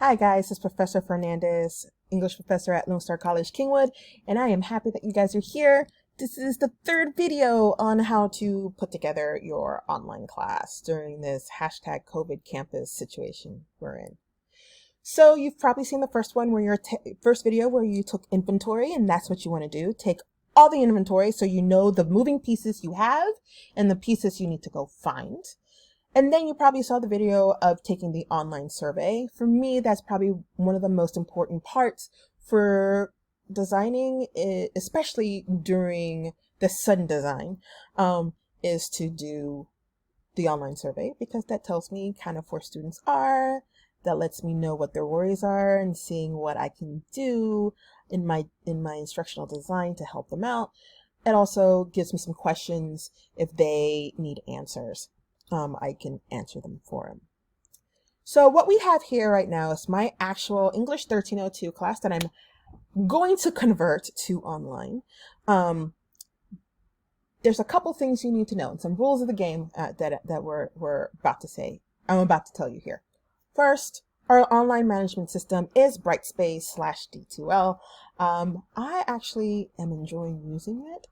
Hi guys, this is Professor Fernandez, English professor at Lone Star College, Kingwood, and I am happy that you guys are here. This is the third video on how to put together your online class during this hashtag COVID campus situation we're in. So you've probably seen the first one where first video where you took inventory, and that's what you want to do. Take all the inventory so you know the moving pieces you have and the pieces you need to go find. And then you probably saw the video of taking the online survey. For me, that's probably one of the most important parts for designing, especially during the sudden design, is to do the online survey, because that tells me kind of where students are. That lets me know what their worries are and seeing what I can do in my instructional design to help them out. It also gives me some questions if they need answers. I can answer them for them. So what we have here right now is my actual English 1302 class that I'm going to convert to online. There's a couple things you need to know and some rules of the game that we're about to say. I'm about to tell you here. First, our online management system is Brightspace/D2L. I actually am enjoying using it.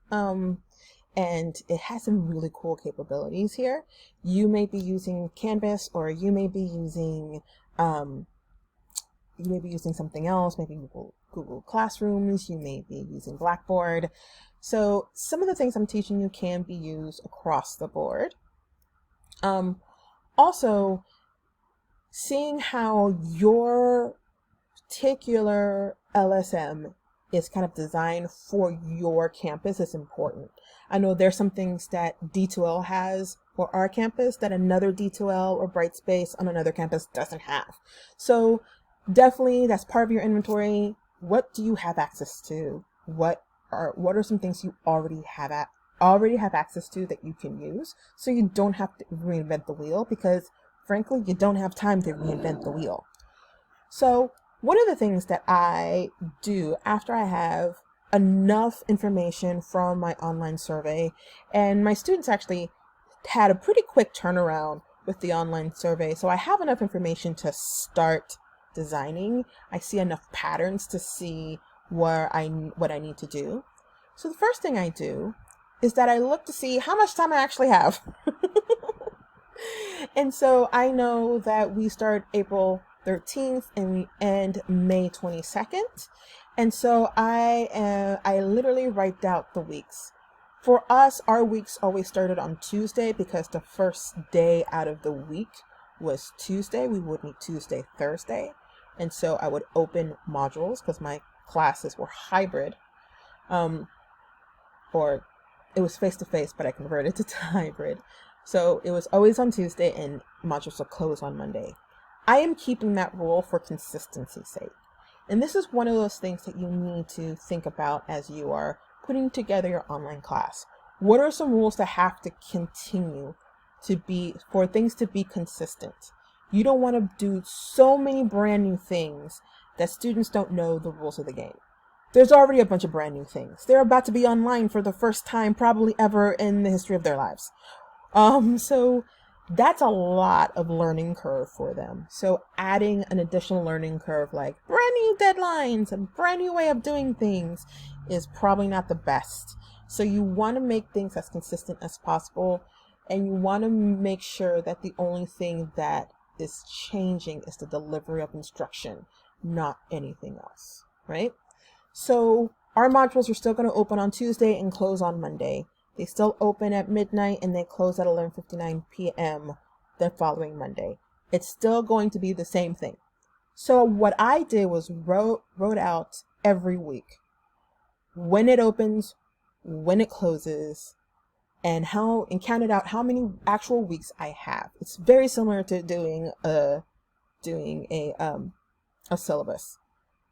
And it has some really cool capabilities here. You may be using Canvas, or you may be using something else, maybe Google Classrooms, you may be using Blackboard. So some of the things I'm teaching you can be used across the board. Also, seeing how your particular LSM is kind of designed for your campus is important. I know there's some things that D2L has for our campus that another D2L or Brightspace on another campus doesn't have. So definitely that's part of your inventory. What do you have access to? What are some things you already have access to that you can use, so you don't have to reinvent the wheel, because frankly, you don't have time to reinvent the wheel. So one of the things that I do after I have enough information from my online survey, and my students actually had a pretty quick turnaround with the online survey, so I have enough information to start designing. I see enough patterns to see what I need to do. So the first thing I do is that I look to see how much time I actually have. And so I know that we start April 13th and we end May 22nd. And so I literally write out the weeks. For us, our weeks always started on Tuesday, because the first day out of the week was Tuesday. We would meet Tuesday, Thursday. And so I would open modules, because my classes were hybrid. Or it was face-to-face, but I converted to hybrid. So it was always on Tuesday and modules will close on Monday. I am keeping that rule for consistency's sake. And this is one of those things that you need to think about as you are putting together your online class. What are some rules that have to continue for things to be consistent? You don't want to do so many brand new things that students don't know the rules of the game. There's already a bunch of brand new things. They're about to be online for the first time probably ever in the history of their lives. So that's a lot of learning curve for them. So adding an additional learning curve, like brand new deadlines, a brand new way of doing things, is probably not the best. So you want to make things as consistent as possible, and you want to make sure that the only thing that is changing is the delivery of instruction, not anything else, right? So our modules are still going to open on Tuesday and close on Monday. They still open at midnight and they close at 11:59 p.m. the following Monday. It's still going to be the same thing. So what I did was wrote out every week when it opens, when it closes, and counted out how many actual weeks I have. It's very similar to doing a syllabus.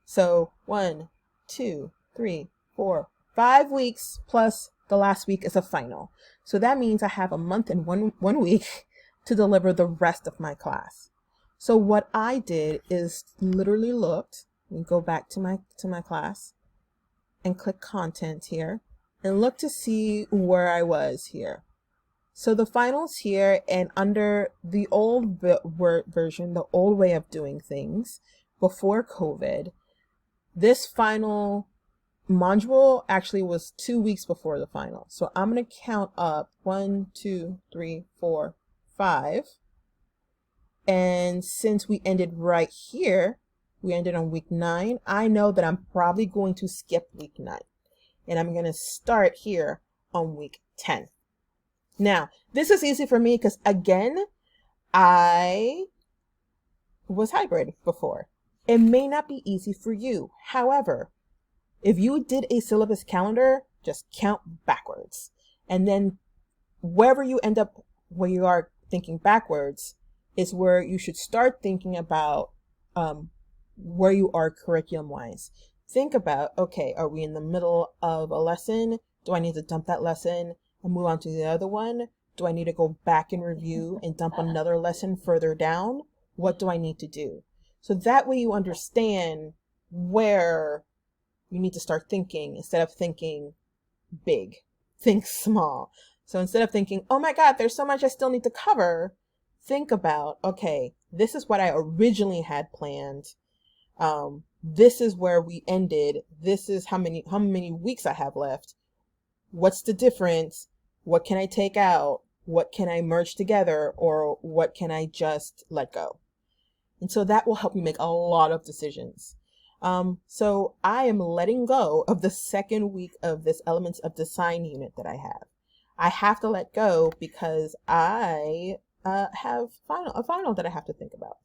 So 1, 2, 3, 4, 5 weeks plus the last week is a final. So that means I have a month and one week to deliver the rest of my class. So what I did is literally looked and go back to my class and click content here and look to see where I was here. So the finals here, and under the old version, the old way of doing things, before COVID, this final module actually was 2 weeks before the final. So I'm going to count up 1, 2, 3, 4, 5. And since we ended right here, we ended on week 9, I know that I'm probably going to skip week 9. And I'm going to start here on week 10. Now, this is easy for me because, again, I was hybrid before. It may not be easy for you. However, if you did a syllabus calendar, just count backwards. And then wherever you end up, where you are thinking backwards, is where you should start thinking about where you are curriculum-wise. Think about, okay, are we in the middle of a lesson? Do I need to dump that lesson and move on to the other one? Do I need to go back and review and dump another lesson further down? What do I need to do? So that way you understand where you need to start thinking. Instead of thinking big, think small. So instead of thinking, oh my God, there's so much I still need to cover, think about, okay, this is what I originally had planned. This is where we ended. This is how many weeks I have left. What's the difference? What can I take out? What can I merge together? Or what can I just let go? And so that will help you make a lot of decisions. So I am letting go of the second week of this Elements of Design unit that I have. I have to let go because I have a final that I have to think about.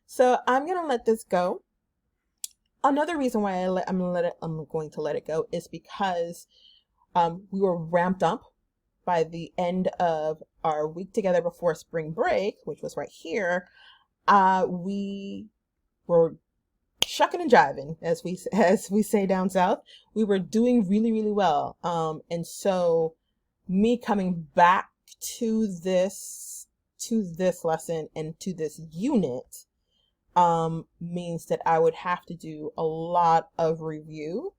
So I'm going to let this go. Another reason why I'm going to let it go is because we were ramped up by the end of our week together before spring break, which was right here. We were shucking and jiving, as we say down south. We were doing really, really well. And so me coming back to this lesson and to this unit means that I would have to do a lot of review.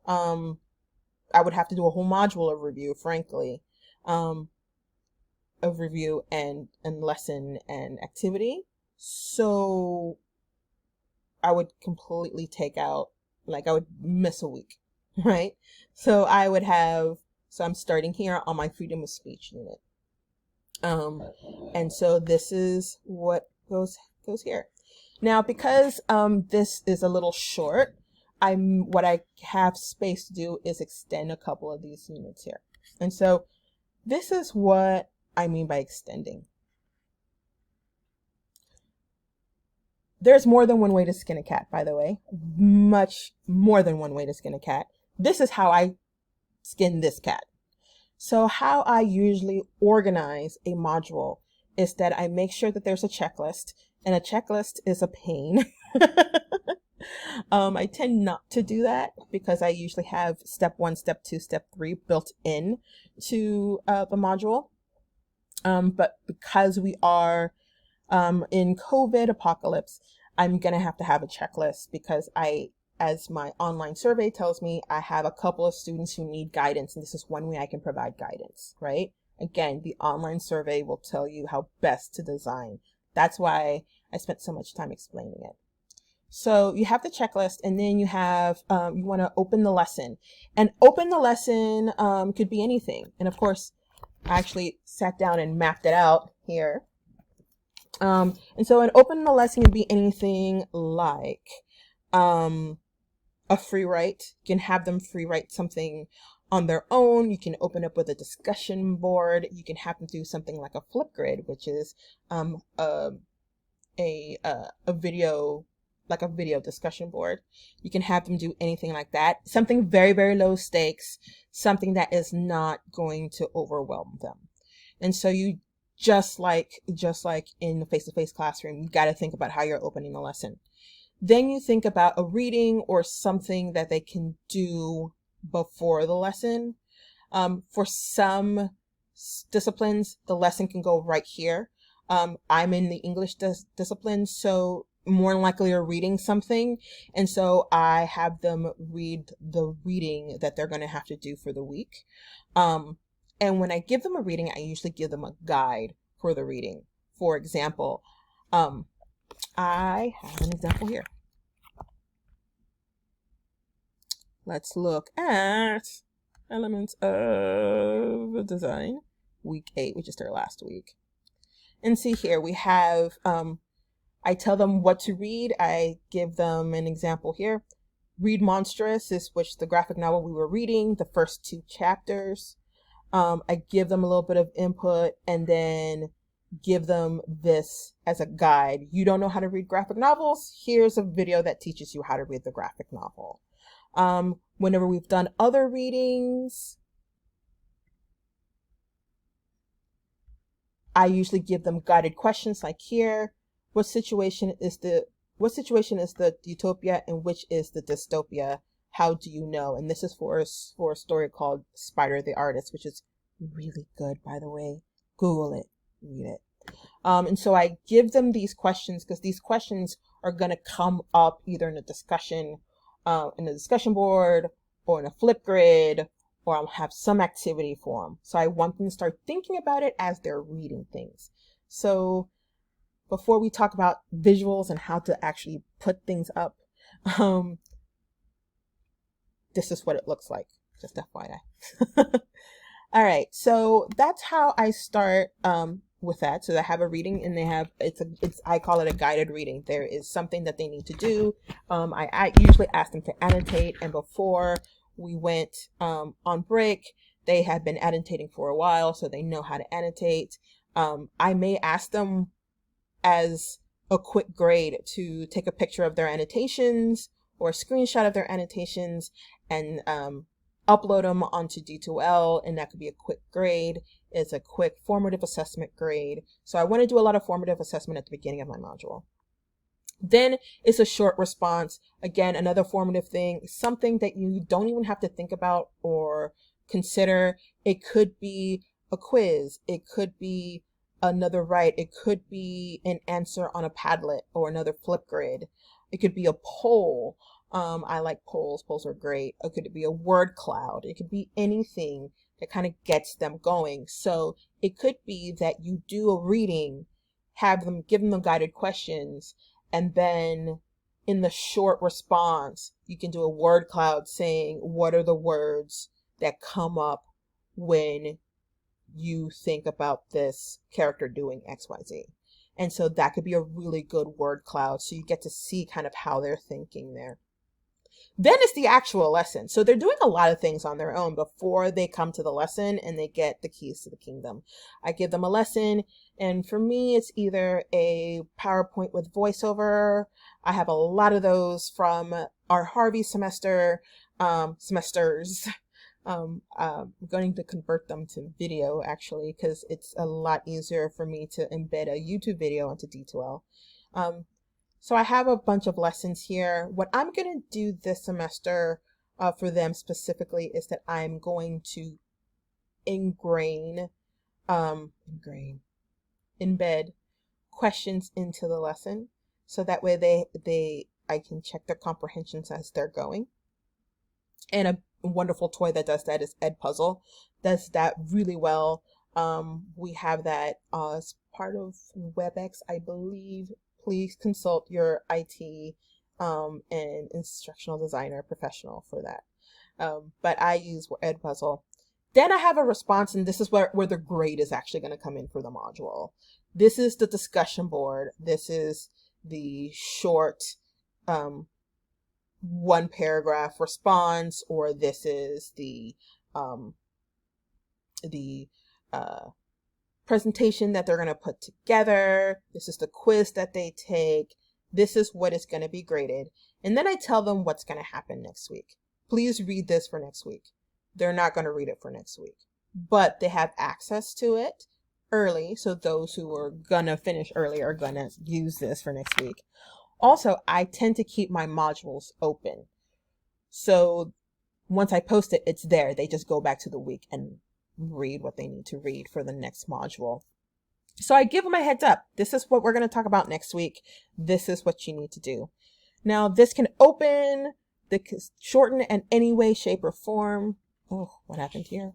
I would have to do a whole module of review, frankly, of review and lesson and activity. So I would completely take out, I would miss a week, right? So I'm starting here on my freedom of speech unit. And so this is what goes here. Now, because this is a little short, what I have space to do is extend a couple of these units here. And so this is what I mean by extending. There's more than one way to skin a cat, by the way. Much more than one way to skin a cat. This is how I skin this cat. So how I usually organize a module is that I make sure that there's a checklist, and a checklist is a pain. I tend not to do that because I usually have step 1, step 2, step 3 built in to the module. But because we are in COVID apocalypse, I'm going to have a checklist because as my online survey tells me, I have a couple of students who need guidance, and this is one way I can provide guidance, right? Again, the online survey will tell you how best to design. That's why I spent so much time explaining it. So you have the checklist, and then you have, you want to open the lesson. And open the lesson could be anything. And of course, I actually sat down and mapped it out here. And so an open the lesson can be anything like a free write. You can have them free write something on their own. You can open up with a discussion board. You can have them do something like a Flipgrid, which is a video, like a video discussion board. You can have them do anything like that. Something very, very low stakes, something that is not going to overwhelm them. And so you just like in the face-to-face classroom, you got to think about how you're opening the lesson. Then you think about a reading or something that they can do before the lesson. For some disciplines, the lesson can go right here. I'm in the English discipline, so more than likely are reading something. And so I have them read the reading that they're going to have to do for the week. And when I give them a reading, I usually give them a guide for the reading. For example, I have an example here. Let's look at elements of design, week 8, which is their last week. And see here, we have, I tell them what to read. I give them an example here. Read Monstrous is which the graphic novel we were reading, the first 2 chapters. I give them a little bit of input and then give them this as a guide. You don't know how to read graphic novels? Here's a video that teaches you how to read the graphic novel. Whenever we've done other readings, I usually give them guided questions like here. What situation is the utopia and which is the dystopia? How do you know? And this is for a story called Spider the Artist, which is really good, by the way. Google it, read it. And so I give them these questions because these questions are going to come up either in a discussion board or in a flip grid, or I'll have some activity for them. So I want them to start thinking about it as they're reading things. So before we talk about visuals and how to actually put things up, this is what it looks like, just FYI. All right, so that's how I start with that. So I have a reading, and they have I call it a guided reading. There is something that they need to do. I usually ask them to annotate, and before we went on break, they had been annotating for a while, so they know how to annotate. I may ask them as a quick grade to take a picture of their annotations or a screenshot of their annotations and upload them onto D2L, and that could be a quick grade. It's a quick formative assessment grade. So I want to do a lot of formative assessment at the beginning of my module. Then it's a short response. Again, another formative thing, something that you don't even have to think about or consider. It could be a quiz. It could be another write. It could be an answer on a Padlet or another flip grid. It could be a poll. I like polls. Polls are great. It could be a word cloud. It could be anything that kind of gets them going. So it could be that you do a reading, give them guided questions, and then in the short response, you can do a word cloud saying, what are the words that come up when you think about this character doing XYZ? And so that could be a really good word cloud. So you get to see kind of how they're thinking there. Then it's the actual lesson. So they're doing a lot of things on their own before they come to the lesson and they get the keys to the kingdom. I give them a lesson, and for me, it's either a PowerPoint with voiceover. I have a lot of those from our Harvey semesters. I'm going to convert them to video actually, because it's a lot easier for me to embed a YouTube video onto D2L. So I have a bunch of lessons here. What I'm going to do this semester for them specifically is that I'm going to embed questions into the lesson, so that way I can check their comprehensions as they're going. And a wonderful toy that does that is Edpuzzle. Does that really well. We have that as part of WebEx, I believe. Please consult your IT and instructional designer professional for that. But I use Edpuzzle. Then I have a response, and this is where the grade is actually going to come in for the module. This is the discussion board. This is the short one paragraph response, or this is the presentation that they're going to put together. This is the quiz that they take. This is what is going to be graded. And then I tell them what's going to happen next week. Please read this for next week. They're not going to read it for next week, but they have access to it early. So those who are going to finish early are going to use this for next week. Also, I tend to keep my modules open. So once I post it, it's there. They just go back to the week and read what they need to read for the next module. So I give them a heads up. This is what we're going to talk about next week. This is what you need to do. Now, this can open, this can shorten in any way, shape, or form. Oh, what happened here?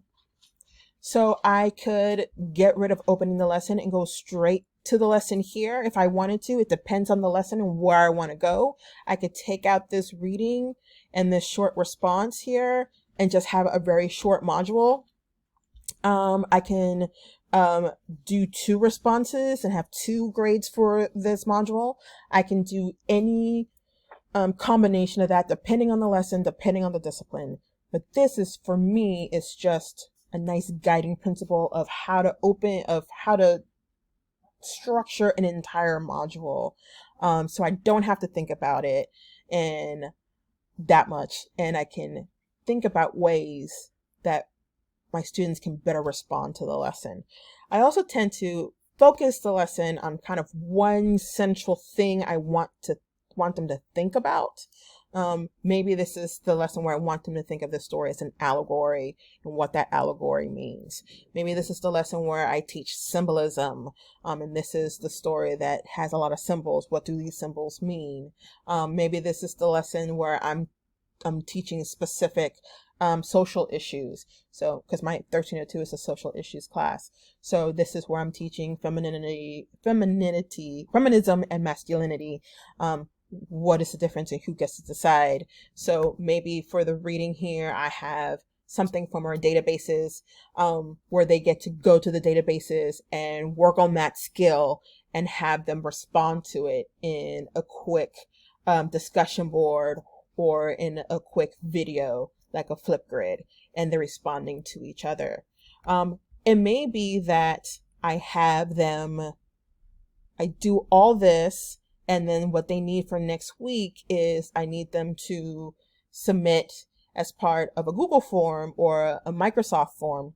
So I could get rid of opening the lesson and go straight to the lesson here if I wanted to. It depends on the lesson and where I want to go. I could take out this reading and this short response here and just have a very short module. I can do 2 responses and have 2 grades for this module. I can do any combination of that depending on the lesson, depending on the discipline. But this is, for me, it's just a nice guiding principle of how to structure an entire module. So I don't have to think about it and that much, and I can think about ways that my students can better respond to the lesson. I also tend to focus the lesson on kind of one central thing I want them to think about. Maybe this is the lesson where I want them to think of the story as an allegory and what that allegory means. Maybe this is the lesson where I teach symbolism, and this is the story that has a lot of symbols. What do these symbols mean? Maybe this is the lesson where I'm teaching specific social issues. So, because my 1302 is a social issues class. So this is where I'm teaching feminism and masculinity. What is the difference and who gets to decide? So maybe for the reading here, I have something from our databases, where they get to go to the databases and work on that skill and have them respond to it in a quick discussion board or in a quick video, like a Flipgrid, and they're responding to each other. It may be that I do all this, and then what they need for next week is I need them to submit as part of a Google form or a Microsoft form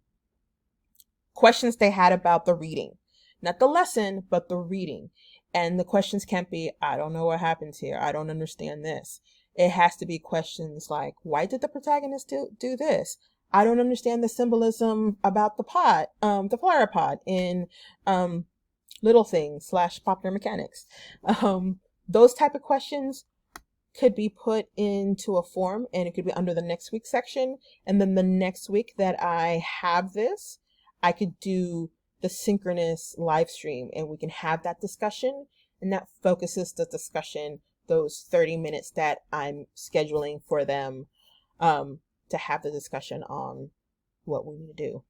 questions they had about the reading. Not the lesson, but the reading. And the questions can't be, I don't know what happens here. I don't understand this. It has to be questions like, why did the protagonist do this? I don't understand the symbolism about the pod, the flower pod in Little Things / Popular Mechanics. Those type of questions could be put into a form, and it could be under the next week section. And then the next week that I have this, I could do the synchronous live stream, and we can have that discussion, and that focuses the discussion, those 30 minutes that I'm scheduling for them, to have the discussion on what we need to do.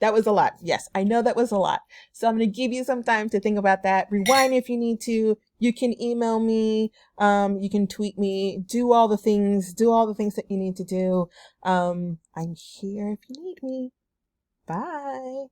That was a lot. Yes, I know that was a lot. So I'm going to give you some time to think about that. Rewind if you need to. You can email me. You can tweet me. Do all the things that you need to do. I'm here if you need me. Bye.